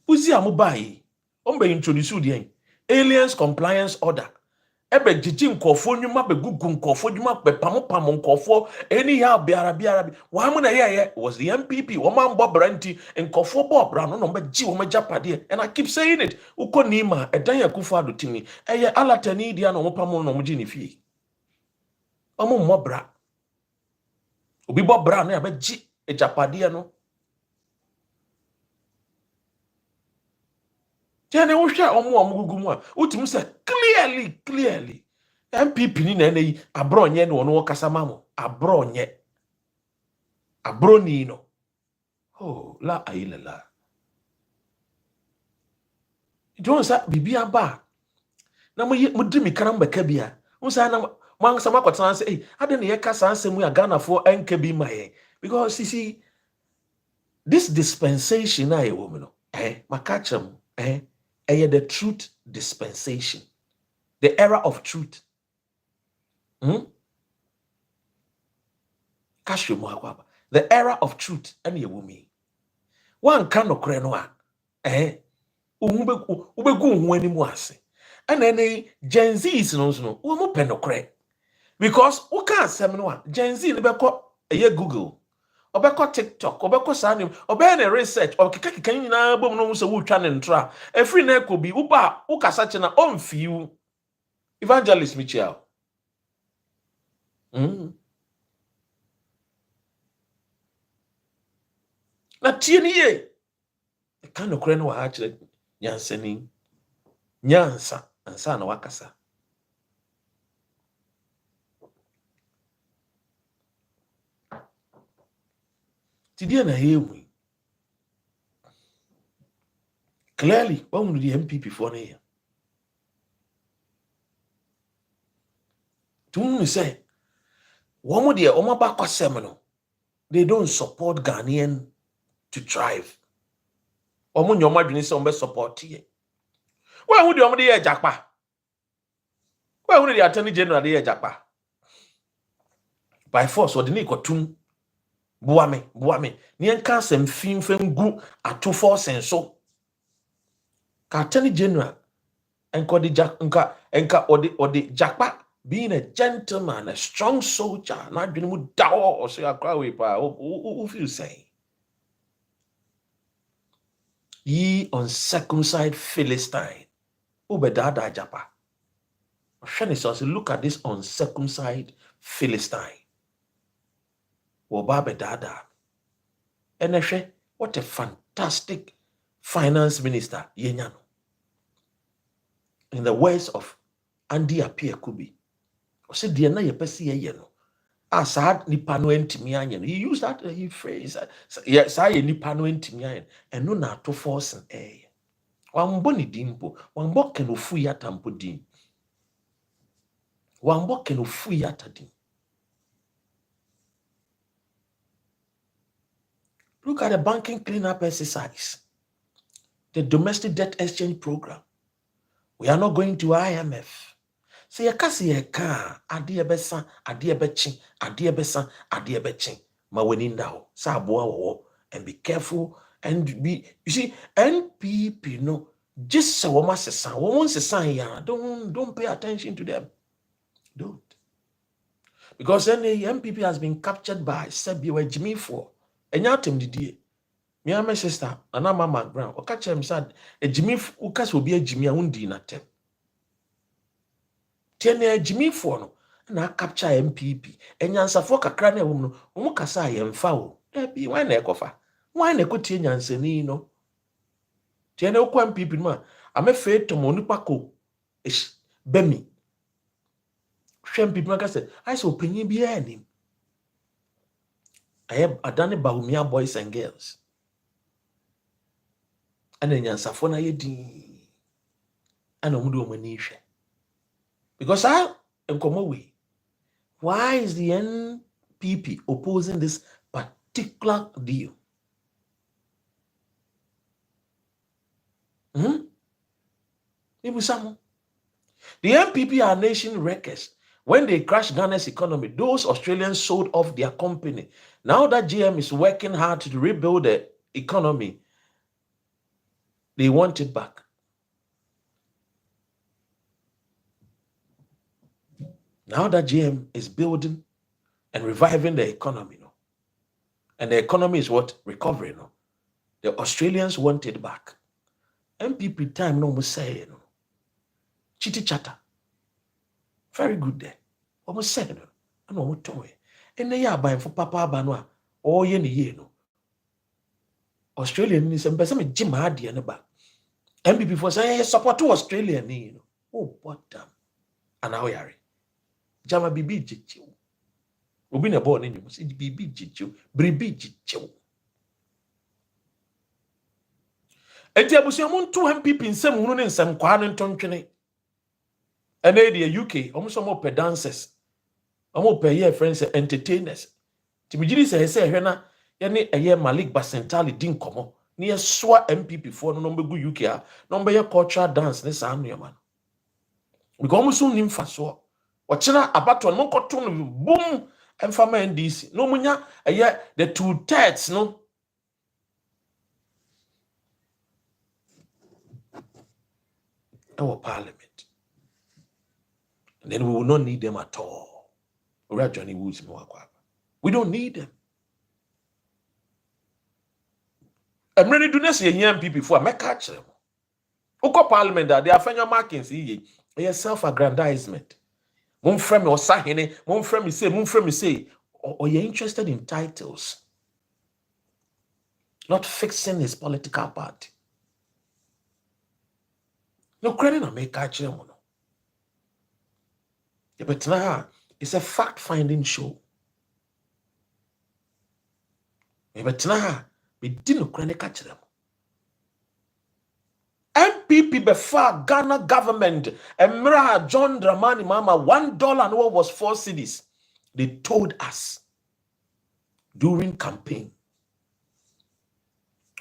Uzi amubai. Introduce the aliens compliance order. Ebe jiji nkofo nyuma be gugu nkofo nyuma be pamo nkofo anyhow biara wa na ye was the NPP wo man bobra nti nkofo bobra no be ji wo majapade and I keep saying it uko nima edan yakufo adotimi eye alatani dia no pamo no mji ni fie omo mobra obi bobra no be ji ejapade no Jane wo hwe omo mu a utim se clearly NPP ni na yi abronye no no kasama mo abronye abroni no oh la ayilela John sa bibia ba na mo dimi karam baka bia wo sa na man sama kwatana say ade ne ye kasa ansemu ya Ghana for enka bi maye because see this dispensation na ye wo me no makachem the truth dispensation, the era of truth. The era of truth, and you woman. One kind of crenoa, ubegu when was, and then Gen Z is no, umu penocre. Because who can't say no Gen Z never call a Google. Obeko TikTok, obeko sanim, obene research, okika kan na bom no so wutwa ne ntra. Every na ko bi uba ukasa che na onfiu. Evangelist Michel. Na tie ni ye. E kan no kure no ha kire nyansa ni. Nyansa ansa na wakasa. Tidia na hewu. Clearly, when we the NPP for here. To say, one of the Omabaka seminal, they don't support Ghanaian to thrive. Omo nyoma dwene se ombe support ye. Why would you omde ye jakpa? Why would the attorney general ye jakpa? By force or the nikotum buame ni enka sem fimfem gu atofo senso ka attorney general enko de enka odi jakpa being a gentleman, a strong soldier, not being mu dawo or say akra we pa who feel say ye uncircumcised Philistine ubedada japa Look at this uncircumcised Philistine. Wobabe dada. And what a fantastic finance minister, yenyano. In the words of Andy Appiah Kubi, said the na yepesi yeno. Asad nipa no entimi anyen. He used that phrase. Yes, I nipa no entimi anyen. And no na to force an air. Wambo ni dimpo. Wambo ken ofu yata mpo dim. Wambo ken ofu yata dim. Look at the banking cleanup exercise. The domestic debt exchange program. We are not going to IMF. So you can see a car, adie besa, adie bechin, adie besa, adie bechin. Ma weninda sa boa and be careful and be. You see, NPP no just a woman says ya. Don't pay attention to them. Don't. Because then the NPP has been captured by Sebi where Jimmy for. And you tell me me and my sister, and I'm Mama Brown. Or catch him said a Jimmy Ukas will be a Jimmy undi na tem. Tiene Jimmy for no na capture MPP. And yansa for kakrane woman, umukasa yemfa o. Ebi why na ekofa? Why na ekotie nyansani no? Tiene okwa MPP no I'm afraid to monipa ko bemi. Shem people like I said, I saw opinion be any. I have Adani Bahumia boys and girls. And then yansafo na yedi. And omudu omanisha. Because I am way. Why is the NPP opposing this particular deal? The NPP are nation wreckers. When they crashed Ghana's economy, those Australians sold off their company. Now that GM is working hard to rebuild the economy, they want it back. Now that GM is building and reviving the economy, and the economy is what? Recovering. The Australians want it back. NPP time no must say, chitty chatter. Very good there. Almost said, I know what toy. And they are buying for Papa Banwa or ye no. Australian is some Jim Hardy and back. NPP for saying support to Australia. Oh, what damn. And now yari. Jama bibi jichu. Ubi na born in you must bibi jichu. Bribi jichu. And there was among 2 MPP in some women in some quarantine tonchene. And they the UK, almost more per dancers. Almost per year friends entertainers. Timijiri say hena yani a year Malik Basentali din komo. Near swa MPP for no number good UK, number your cultural dance, this man. We go almost soon him for so. Wachina about one more cartoon boom and farmer NDC. No munya a year the 2/3 no. Our parliament. And then we will not need them at all. Right, Johnny Woods. We don't need them. I'm ready to say young people before I make catch them. Oko parliament that they are finding markings. It's self-aggrandizement. Mon friend or sahene, mon friend say, or you're interested in titles, not fixing his political party. No credit I make catch them. But now it's a fact-finding show. But now we didn't catch them. NPP before Ghana government and John Dramani Mama $1 and what was 4 cedis. They told us during campaign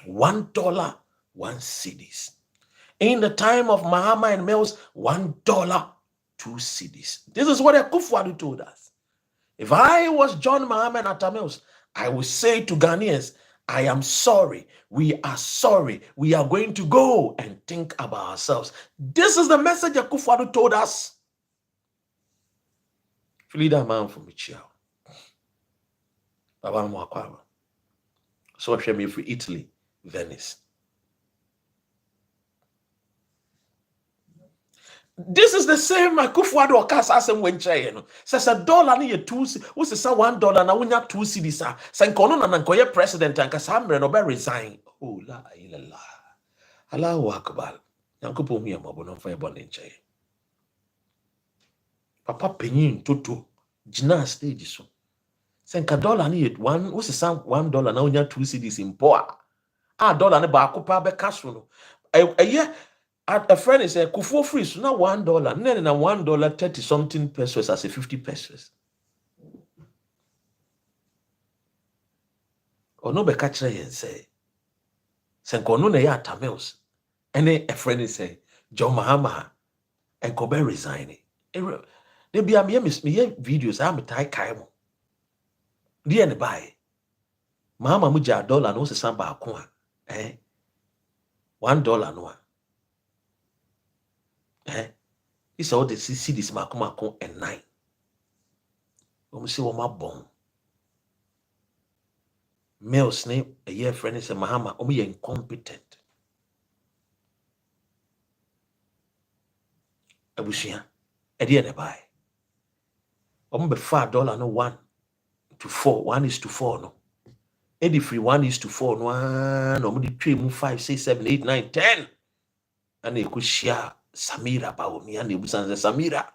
$1 1 cedis. In the time of Mahama and Mills, $1 2 cedis. This is what Akufo-Addo told us. If I was John Mahama and Atta Mills, I would say to Ghanaians, I am sorry. We are sorry. We are going to go and think about ourselves. This is the message Akufo-Addo told us. Leader man from Michio. Baba Mwakwama. So I me for Italy, Venice. This is the same Akufo-Addo or asem when chair no. Says $1 ni $2. What's the $1 na wunya 2 cedis a. Say nkono na nkoye president anka samre no be resign. Oh la ilallah. Allahu akbar. Nyankopon hu yamabo no fa yebo ne nchae. Papa penyin toto gina stage so. Say nka $1 ni $1. What's the $1 na wunya 2 cedis impo a. $1 ne ba akopa be kaso no. Eye a friend is a Kufuor free so now $1. Then na $1 30 something pesos as a 50 pesos. Or no be catch and say Senkono na ya tamils. Any a friend is say John Mahama and Kobe resigning. They be a me videos I'm a tie kaimo. The end by Mahama muja $1 no se samba akwa. $1 no. It's all the see this Makuma and 9. We see what my bone. Male snake, a year friend is a Mahama, incompetent. I wish ya, a dear buy. Be $5 no 1 to 4, 1:4 no. Eddie free 1:4 no, no, 3, 5, 6, 7, 8, 9, 10. And they could share Samira about me and the Samira.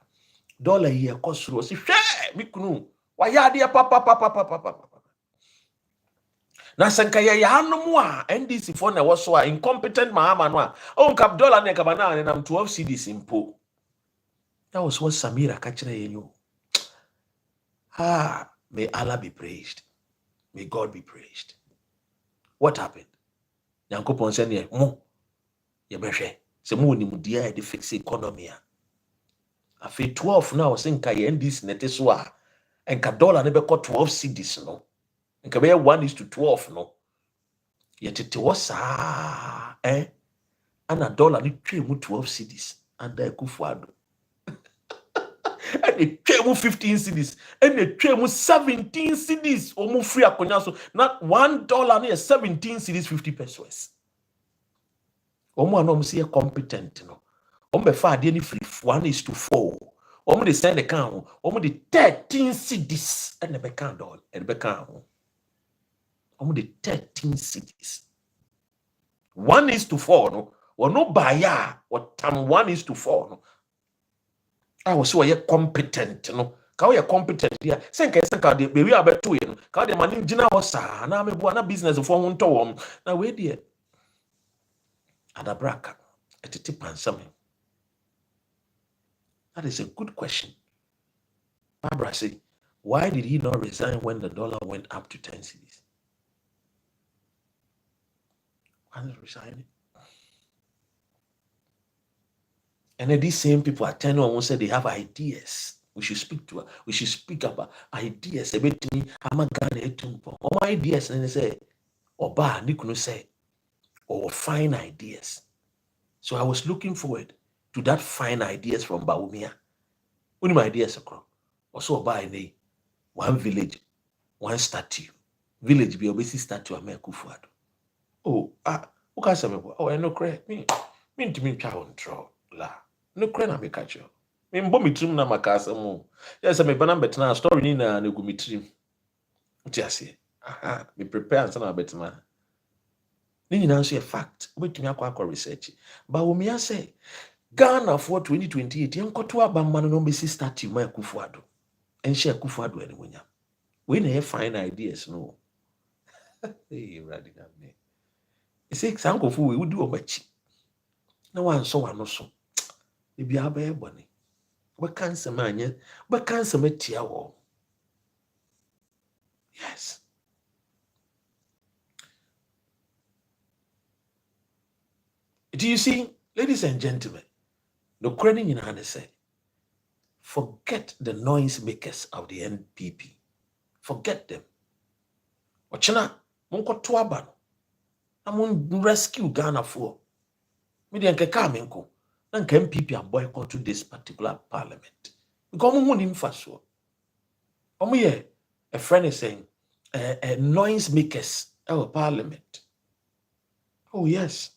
$1 here cost was share me kunu. Why ya dear papa. Na sankaya ya no more NDC for na was so incompetent Mahama no. Oh cap $1 ne kabana and I'm 12 cedis impo. That was what Samira kachira you. May Allah be praised. May God be praised. What happened? Nyankopon said ye mo ye behwe. Se mo ni mudia e de fix economy a. Afi 12 now senka ye NDC nete so a enka $1 ne be ko 12 cedis no. Enka be 1:12 no. Ye tete wo saa ana $1 ni twe mu 12 cedis under Akufo-Addo. And they twe 15 cedis and they twe 17 cedis o mu free akonya so na $1 ni 17 cedis 50 pesos. Omo anom se competent no. Omo be fa ade ni free 1:4. Omo dey send the count. Omo dey 13 cedis and be count $1 and be count. Omo dey 13 cedis. 1:4 no. Or no buyer or tam 1:4 no. I was so competent no. Ka we competent dia. Senka de be we abeto ye no. Ka de mani gina ho sa na me bo na business for ho nto wom. Na we de adabraka etiti pansame. That is a good question. Barbara said, why did he not resign when the dollar went up to 10 cedis? Why not resign? And then these same people are telling almost said they have ideas. We should speak about ideas. About me, I'm a Ghana. All my ideas, and they say, Oba, Nikuno say, or fine ideas. So I was looking forward to that fine ideas from Baumia. Only my ideas across. Also Oba in one village, one statue. Village be obviously statue of Akufo-Addo. Oh, okay, oh, I know correct. Me to me try on draw la. No crane me catch you. Me mbo me trim na makasa mo. Yes, me bana betna story ni na nego me trim. Uti ase. Me prepare answer na betma. Ni nyina so a fact. Obetumi akwa research. Ba wo me ase Ghana for 2028 yenkoto abamma no be statue ma Akufo-Addo. Enhye Akufo-Addo ani wonya. We na fine ideas no. Hey, radical me. You see, Sankofu, we would do a match. No one saw one also. If you have a bunny, what cancer man yet? What cancer metia? Yes. Do you see, ladies and gentlemen, the credit in hand say, forget the noise makers of the NPP. Forget them. Ochina, monko tuaban. I'm rescue Ghana for. Media nke kamenko. And NPP are boycotting this particular parliament. Because we want faso. A friend is saying, noise makers our parliament. Oh yes.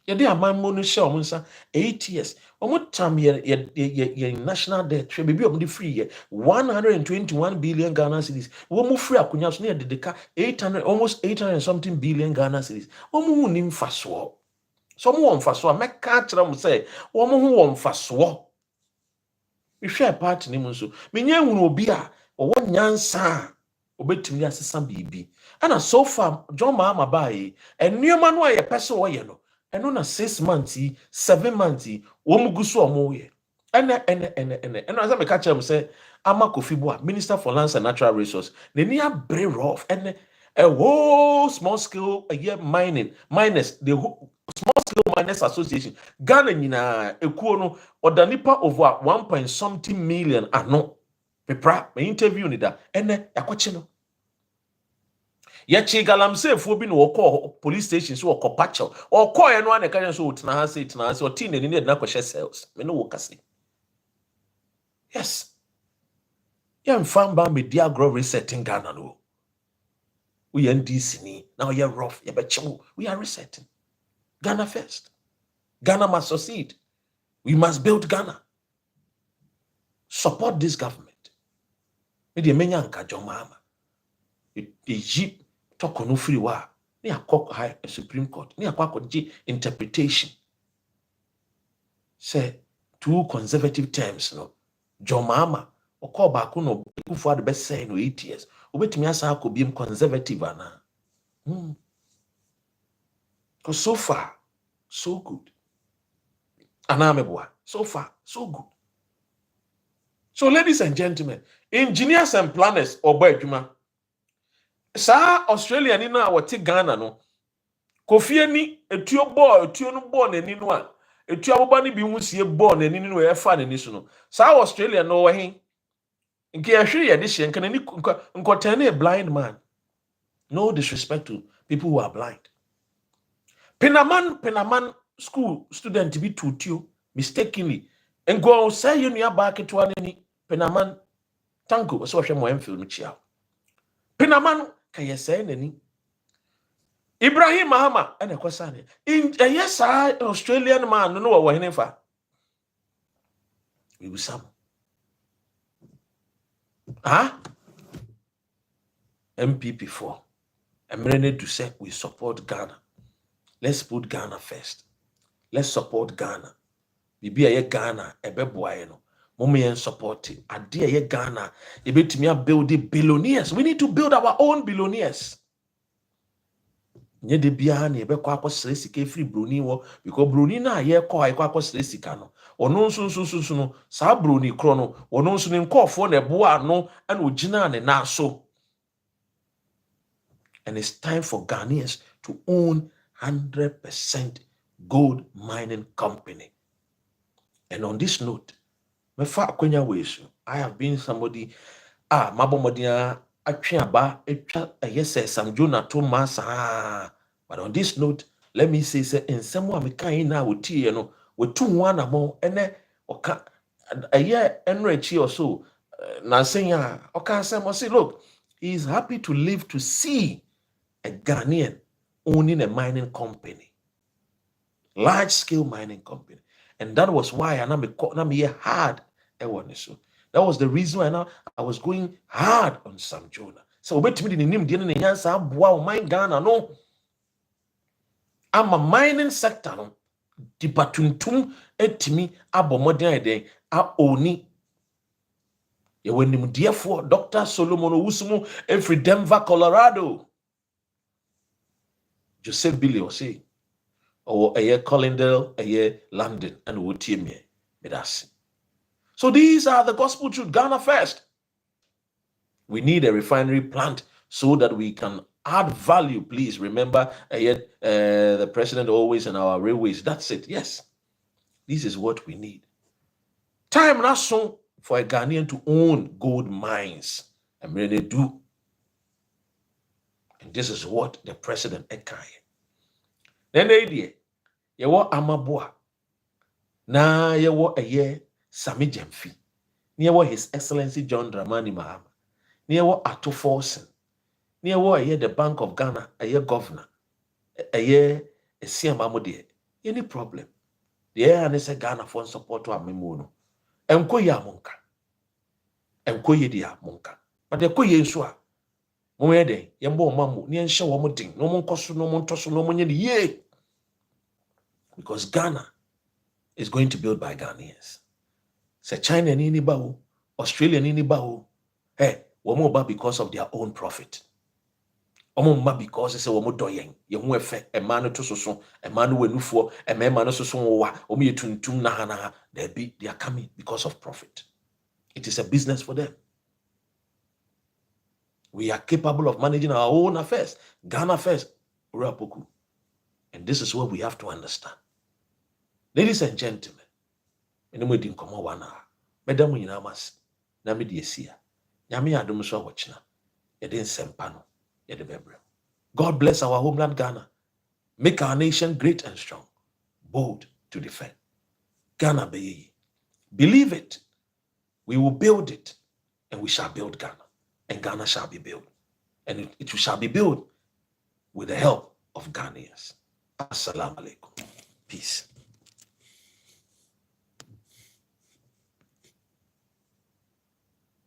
Yɛde amammo no hyɛ ɔmo nsa 8 years. Ɔmo tam yɛ national debt hwɛ baabi a ɔmo de free yɛ 121 billion Ghana cedis. Wɔmo free akonnwa so na yɛde de ka 800 almost 800 and something billion Ghana cedis. Ɔmo ho ni mfasoɔ. So ɔmo wɔ mfasoɔ a mɛka akyerɛ mo sɛ ɔmo ho wɔ mfasoɔ. Mehwɛ party ne mu nso menye hunu obi a ɔwɔ nyansa a obetumi asesa biribi. Ana so far John Mahama bae nneɛma no a yɛpɛ sɛ ɔyɛ no ɛno na 6 months 7 months wɔn gu so ɔmo yɛ ɛna asɛ meka kyerɛ mo sɛ ama Kofi Boa Minister for Lands and Natural Resources n'ani abere rough ɛnɛ a whole small scale miners the whole small scale miners association Ghana nyinaa ekuo no ɔda nipa over 1 point something million ano pepra my interview ni da ɛnɛ yakɔkye no yɛkye galamseyfoɔ bi na wɔkɔ police station so wɔkɔ pakyɛw ɔkɔɛ no ana ɛka so tena ha se ɔte n'ani na ɛdena kɔhyɛ cells me ne wo kase yes yɛmfa mba medi agorɔ resetting Ghana no woyɛ NDC ni na ɔyɛ rough yɛbɛkyew we are resetting Ghana first. Ghana must succeed. We must build Ghana. Support this government. Maybe menya nka John Mahama. Egypt talk no free wa. Ni akɔ high Supreme Court. Ni akɔ interpretation. Say 2 consecutive terms no. John Mahama ɔkɔ baako no Kufuor the best say no 8 years. Obetumi asa akɔ biem conservative ana. Because so far, so good. Anameboa, so far, so good. So, ladies and gentlemen, engineers and planners, Oba Sa Australia ni na wati Ghana no. Kofi ni etuo no ball na ni no a. Etuo aboba ni bi hu sie ball na ni no e fa na ni so no. Sa Australia no wa hin. Nke ya hwe ye de hye nka na ni nkɔtɛn na blind man. No disrespect to people who are blind. Penaman school student bi tutio mistakenly ngo say you nua ba ketwa nani Penaman tango so hwe mo emfil no chia Penaman ka yesay nani Ibrahim Mahama ene kwasane yes Australian man no wo hene fa we busam NPP 4 emrene to say we support Ghana. Let's put Ghana first. Let's support Ghana. Bibi aye Ghana ebeboaye no. Momo yen support it. Ade aye Ghana ebetumi build billionaires. We need to build our own billionaires. Nye de bia na ebekọ akosere sika free broni wo because broni na aye kọ akosere sika no. Ono nso no sa broni kro no. Ono nso ne nkofo na eboa no and ogina ne na so. And it's time for Ghanaians to own 100% gold mining company. And on this note, I have been somebody mabomodia atweaba yes some Jonah to massa. But on this note, let me say in some way kind now with tea no we 2 1 more and oka a year enrich or so na saying oka say look, he is happy to live to see a Ghanaian owning a mining company, large-scale mining company. And that was why I'm here hard. That was the reason why I was going hard on Sam Jonah. So wait me in mine Ghana no. I'm a mining sector no. The batuntum etimi abomodin eden a oni. Ye wenim therefore Dr. Solomon Owusumu every Denver, Colorado. Joseph Billy or say, or a year Collindale, a year London, and would team me with us. So these are the gospel truth. Ghana first. We need a refinery plant so that we can add value. Please remember, the president always in our railways. That's it. Yes, this is what we need. Time not soon for a Ghanaian to own gold mines. And when they do. And this is what the president ekai. Then idea, yewo Amaboa. Na yewo aye Sami Jemfi. Yewo His Excellency John Dramani Mahama. Yewo Ato Forsen. Yewo aye the Bank of Ghana, aye governor. Aye Esiam Amodie. any problem. The air and say Ghana for support to a memono. And koya monka. And koye dia monka. But the koye swa. Mwede, yambo mamu, ni ensha wamuding, no mon kosu, no mon tosu, no mon ye. Because Ghana is going to build by Ghanaians. Say China ni bao, Australia ni bao. Hey, wamo ba because of their own profit. Wamo because they say wamo doyen. Yemu efe, emanu to soso, emanu wenufo, emanu soso wa, omi yetuntum na. They are coming because of profit. It is a business for them. We are capable of managing our own affairs. Ghana affairs. And this is what we have to understand. Ladies and gentlemen, we didn't come 1 hour. Madam, you know, mas Nami Desia. Yami Adum so watchna. Yedin Sempano. Yedebebre. God bless our homeland Ghana. Make our nation great and strong, bold to defend. Ghana be. Believe it. We will build it, and we shall build Ghana. And Ghana shall be built. And it shall be built with the help of Ghanaians. Assalamu alaikum. Peace.